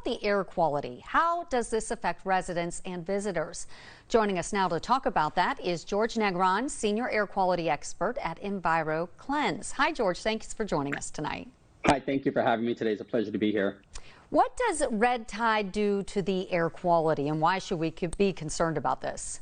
about the air quality? How does this affect residents and visitors? Joining us now to talk about that is George Negron, Senior Air Quality Expert at EnviroCleanse. Hi, George. Thanks for joining us tonight. Hi, thank you for having me today. It's a pleasure to be here. What does red tide do to the air quality, and why should we be concerned about this?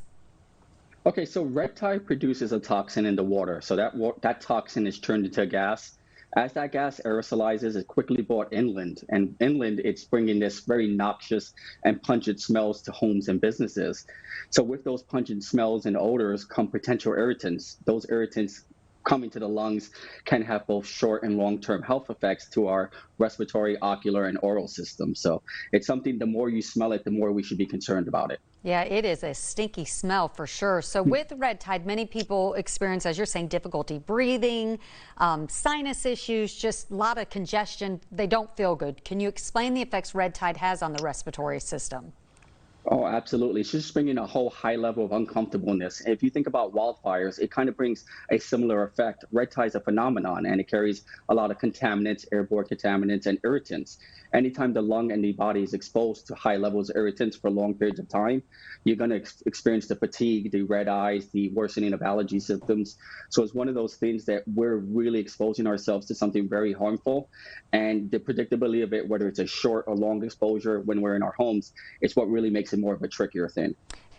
Okay, so red tide produces a toxin in the water. So that toxin is turned into a gas. As that gas aerosolizes, it's quickly brought inland. And inland, it's bringing this very noxious and pungent smells to homes and businesses. So with those pungent smells and odors come potential irritants. Those irritants coming to the lungs can have both short and long-term health effects to our respiratory, ocular, and oral system. So it's something, the more you smell it, the more we should be concerned about it. Yeah, it is a stinky smell for sure. So with red tide, many people experience, as you're saying, difficulty breathing, sinus issues, just a lot of congestion. They don't feel good. Can you explain the effects red tide has on the respiratory system? Oh, absolutely. It's just bringing a whole high level of uncomfortableness. If you think about wildfires, it kind of brings a similar effect. Red tide is a phenomenon, and it carries a lot of contaminants, airborne contaminants, and irritants. Anytime the lung and the body is exposed to high levels of irritants for long periods of time, you're going to experience the fatigue, the red eyes, the worsening of allergy symptoms. So it's one of those things that we're really exposing ourselves to something very harmful. And the predictability of it, whether it's a short or long exposure when we're in our homes, it's what really makes it more of a trickier thing.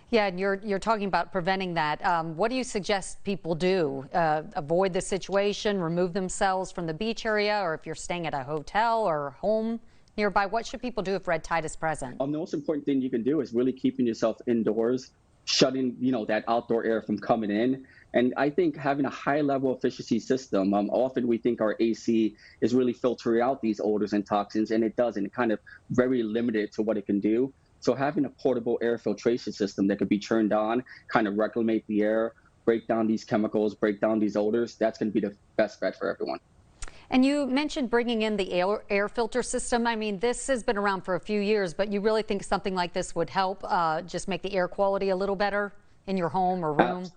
Yeah, and you're talking about preventing that. What do you suggest people do? Avoid the situation, remove themselves from the beach area, or if you're staying at a hotel or home nearby, what should people do if red tide is present? The most important thing you can do is really keeping yourself indoors, shutting that outdoor air from coming in. And I think having a high level efficiency system, often we think our AC is really filtering out these odors and toxins, and it doesn't. It kind of very limited to what it can do. So having a portable air filtration system that could be turned on, kind of reclimate the air, break down these chemicals, break down these odors, that's going to be the best bet for everyone. And you mentioned bringing in the air filter system. I mean, this has been around for a few years, but you really think something like this would help just make the air quality a little better in your home or room?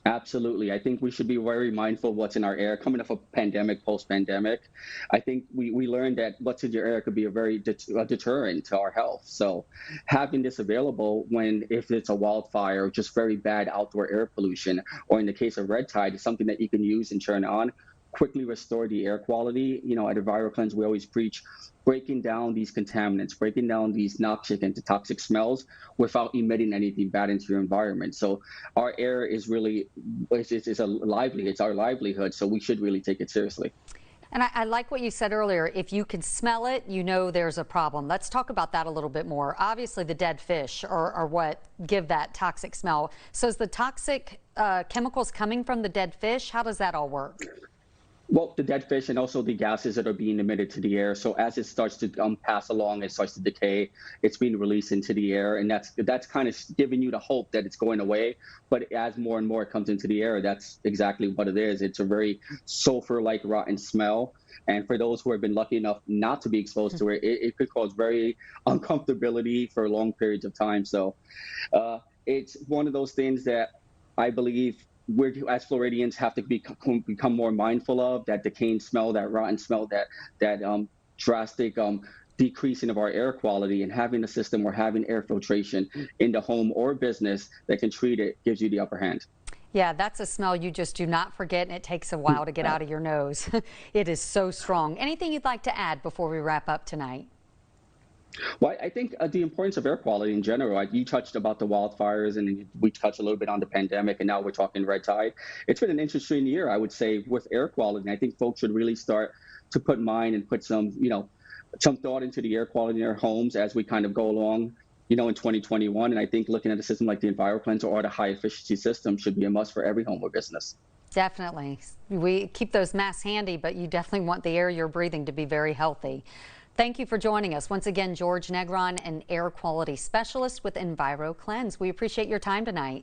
Absolutely. I think we should be very mindful of what's in our air. Coming off a pandemic, post-pandemic, I think we learned that what's in your air could be a very deterrent to our health. So having this available if it's a wildfire, just very bad outdoor air pollution, or in the case of red tide, is something that you can use and turn on, quickly restore the air quality. At EnviroCleanse, we always preach breaking down these contaminants, breaking down these noxious and toxic smells without emitting anything bad into your environment. So our air is really, it's our livelihood, so we should really take it seriously. And I like what you said earlier. If you can smell it, you know there's a problem. Let's talk about that a little bit more. Obviously, the dead fish are what give that toxic smell. So is the toxic chemicals coming from the dead fish? How does that all work? Well, the dead fish and also the gases that are being emitted to the air. So as it starts to pass along, it starts to decay, it's being released into the air. And that's kind of giving you the hope that it's going away. But as more and more comes into the air, that's exactly what it is. It's a very sulfur-like rotten smell. And for those who have been lucky enough not to be exposed to it, it could cause very uncomfortability for long periods of time. So it's one of those things that I believe as Floridians have to become more mindful of, that decaying smell, that rotten smell, that drastic decreasing of our air quality, and having a system or having air filtration in the home or business that can treat it gives you the upper hand. Yeah, that's a smell you just do not forget, and it takes a while to get out of your nose. It is so strong. Anything you'd like to add before we wrap up tonight? Well, I think the importance of air quality in general, you touched about the wildfires, and we touched a little bit on the pandemic, and now we're talking red tide. It's been an interesting year, I would say, with air quality. And I think folks should really start to put mind and put some thought into the air quality in their homes as we kind of go along, in 2021. And I think looking at a system like the EnviroCleanse or the high efficiency system should be a must for every home or business. Definitely. We keep those masks handy, but you definitely want the air you're breathing to be very healthy. Thank you for joining us. Once again, George Negron, an air quality specialist with EnviroCleanse. We appreciate your time tonight.